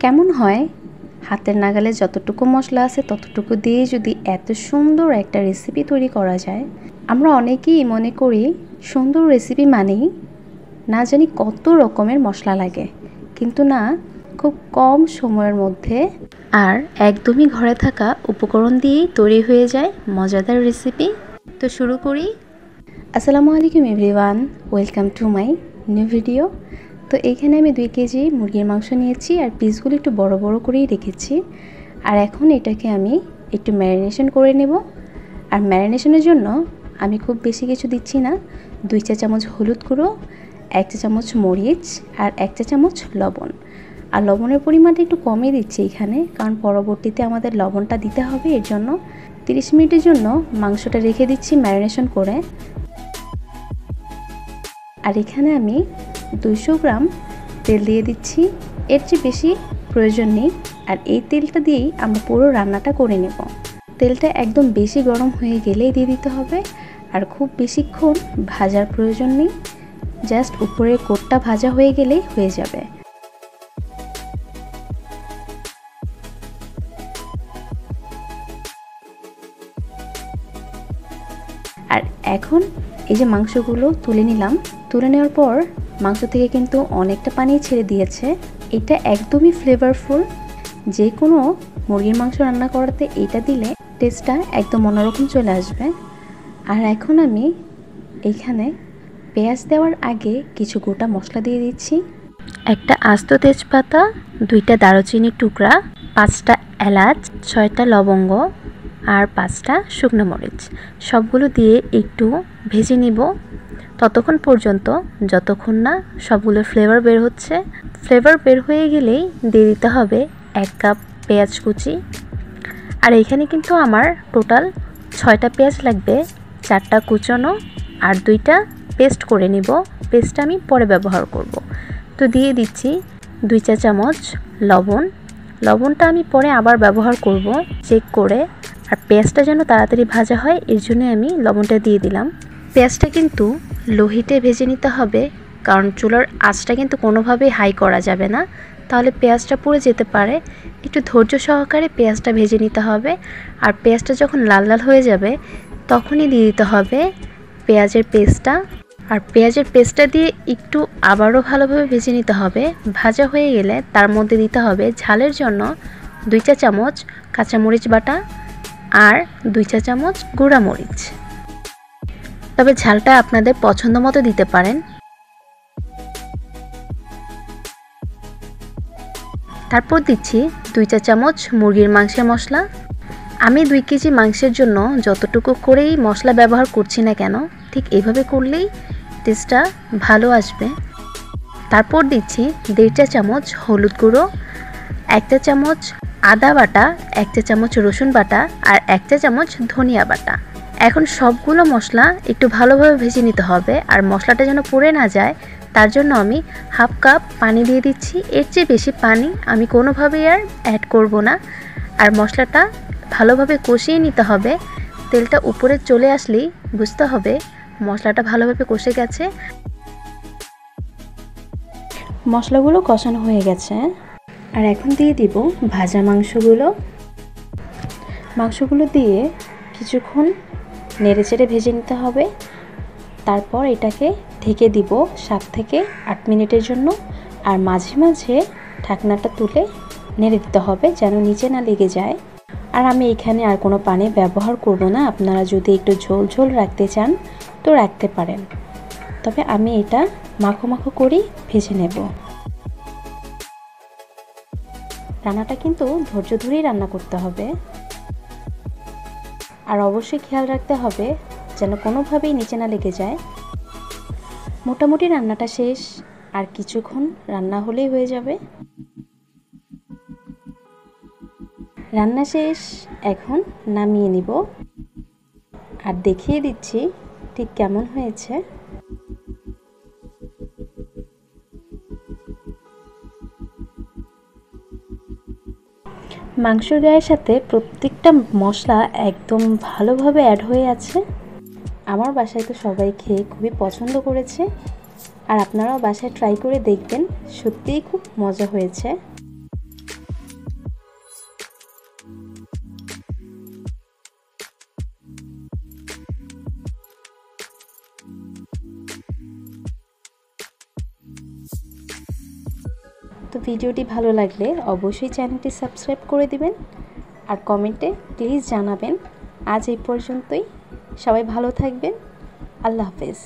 কেমন হয় হাতের নাগালে যতটুকু মশলা আছে ততটুকু দিয়ে যদি এত সুন্দর একটা রেসিপি তৈরি করা যায়। আমরা অনেকেই মনে করি সুন্দর রেসিপি মানেই না জানি কত রকমের মশলা লাগে, কিন্তু না, খুব কম সময়ের মধ্যে আর একদমই ঘরে থাকা উপকরণ দিয়েই তৈরি হয়ে যায় মজাদার রেসিপি। তো শুরু করি। আসসালামু আলাইকুম everyone, welcome to my new video. তো এইখানে আমি 2 কেজি মুরগির মাংস নিয়েছি আর পিসগুলো একটু বড় বড় করেই রেখেছি। আর এখন এটাকে আমি একটু ম্যারিনেশন করে নেব। আর ম্যারিনেশনের জন্য আমি খুব বেশি কিছু দিচ্ছি না। 2 চা চামচ হলুদ গুঁড়ো, 1 চা চামচ মরিচ আর 1 চা চামচ লবণ। আর লবণের পরিমাণটা একটু কমই দিচ্ছি এখানে, কারণ পরবর্তীতে আমাদের লবণটা দিতে হবে। এর জন্য 30 মিনিটের জন্য মাংসটা রেখে দিচ্ছি ম্যারিনেশন করে। আর এখানে আমি 200 গ্রাম তেল দিয়ে দিচ্ছি, এর চেয়ে বেশি প্রয়োজন নেই। আর এই তেলটা দিয়েই আমরা পুরো রান্নাটা করে নেব। তেলটা একদম বেশি গরম হয়ে গেলেই দিয়ে দিতে হবে। আর খুব বেশিক্ষণ ভাজার প্রয়োজন নেই, জাস্ট উপরের কোটটা ভাজা হয়ে গেলেই হয়ে যাবে। আর এখন এই যে মাংসগুলো তুলে নিলাম। তুলে নেওয়ার পর মাংস থেকে কিন্তু অনেকটা পানি ছেড়ে দিয়েছে। এটা একদমই ফ্লেভারফুল। যে কোনো মুরগির মাংস রান্না করাতে এটা দিলে টেস্টটা একদম অন্যরকম চলে আসবে। আর এখন আমি এইখানে পেঁয়াজ দেওয়ার আগে কিছু গোটা মশলা দিয়ে দিচ্ছি। একটা আস্ত তেজপাতা, 2টা দারুচিনির টুকরা, 5টা এলাচ, 6টা লবঙ্গ আর 5টা শুকনো মরিচ। সবগুলো দিয়ে একটু ভেজে নিব ততক্ষণ পর্যন্ত যতক্ষণ না সবগুলো ফ্লেভার বের হচ্ছে। ফ্লেভার বের হয়ে গেলেই দিয়ে দিতে হবে 1 কাপ পেঁয়াজ কুচি। আর এখানে কিন্তু আমার টোটাল 6টা পেঁয়াজ লাগবে, 4টা কুচানো আর 2টা পেস্ট করে নিব। পেস্টটা আমি পরে ব্যবহার করব। তো দিয়ে দিচ্ছি 2 চা চামচ লবণ। লবণটা আমি পরে আবার ব্যবহার করব চেক করে। আর পেঁয়াজটা যেন তাড়াতাড়ি ভাজা হয় এর জন্য আমি লবণটা দিয়ে দিলাম। পেঁয়াজটা কিন্তু লো হিটে ভেজে নিতে হবে, কারণ চুলার আঁচটা কিন্তু কোনোভাবেই হাই করা যাবে না, তাহলে পেঁয়াজটা পুড়ে যেতে পারে। একটু ধৈর্য সহকারে পেঁয়াজটা ভেজে নিতে হবে। আর পেঁয়াজটা যখন লাল লাল হয়ে যাবে তখনই দিয়ে দিতে হবে পেঁয়াজের পেস্টটা। আর পেঁয়াজের পেস্টটা দিয়ে একটু আবারও ভালোভাবে ভেজে নিতে হবে। ভাজা হয়ে গেলে তার মধ্যে দিতে হবে ঝালের জন্য 2 চা চামচ কাঁচামরিচ বাটা আর 2 চা চামচ গুঁড়া মরিচ। তবে ঝালটা আপনাদের পছন্দ মতো দিতে পারেন। তারপর দিচ্ছি 2 চা চামচ মুরগির মাংসের মশলা। আমি 2 কেজি মাংসের জন্য যতটুকু করেই মশলা ব্যবহার করছি না কেন, ঠিক এইভাবে করলেই টেস্টটা ভালো আসবে। তারপর দিচ্ছি 1.5 চা চামচ হলুদ গুঁড়ো, 1 চা চামচ আদা বাটা, 1 চা চামচ রসুন বাটা আর 1 চা চামচ ধনিয়া বাটা। এখন সবগুলো মশলা একটু ভালোভাবে ভেজে নিতে হবে। আর মশলাটা যেন পুড়ে না যায় তার জন্য আমি হাফ কাপ পানি দিয়ে দিচ্ছি। এর চেয়ে বেশি পানি আমি কোনোভাবেই আর অ্যাড করব না। আর মশলাটা ভালোভাবে কষিয়ে নিতে হবে। তেলটা উপরে চলে আসলেই বুঝতে হবে মশলাটা ভালোভাবে কষে গেছে। মশলাগুলো কষানো হয়ে গেছে। আর এখন দিয়ে দিব ভাজা মাংসগুলো দিয়ে কিছুক্ষণ নেড়েচেড়ে ভেজে নিতে হবে। তারপর এটাকে ঢেকে দিব 7 থেকে 8 মিনিটের জন্য। আর মাঝে মাঝে ঢাকনাটা তুলে নেড়ে দিতে হবে যেন নিচে না লেগে যায়। আর আমি এখানে আর কোনো পানি ব্যবহার করব না। আপনারা যদি একটু ঝোল ঝোল রাখতে চান তো রাখতে পারেন, তবে আমি এটা মাখো মাখো করেই ভেজে নেব। রান্নাটা কিন্তু ধৈর্য ধরেই রান্না করতে হবে। আর অবশ্যই খেয়াল রাখতে হবে যেন কোনোভাবেই নিচে না লেগে যায়। মোটামুটি রান্নাটা শেষ, আর কিছুক্ষণ রান্না হলেই হয়ে যাবে। রান্না শেষ, এখন নামিয়ে নিব। আর দেখিয়ে দিচ্ছি ঠিক কেমন হয়েছে। মাংসের গায়ের সাথে প্রত্যেকটা মশলা একদম ভালোভাবে অ্যাড হয়ে আছে। আমার বাসায় তো সবাই খেয়ে খুবই পছন্দ করেছে। আর আপনারাও বাসায় ট্রাই করে দেখবেন, সত্যিই খুব মজা হয়েছে। তো ভিডিওটি ভালো লাগলে অবশ্যই চ্যানেলটি সাবস্ক্রাইব করে দিবেন আর কমেন্টে প্লিজ জানাবেন। আজ এই পর্যন্তই, সবাই ভালো থাকবেন। আল্লাহ হাফেজ।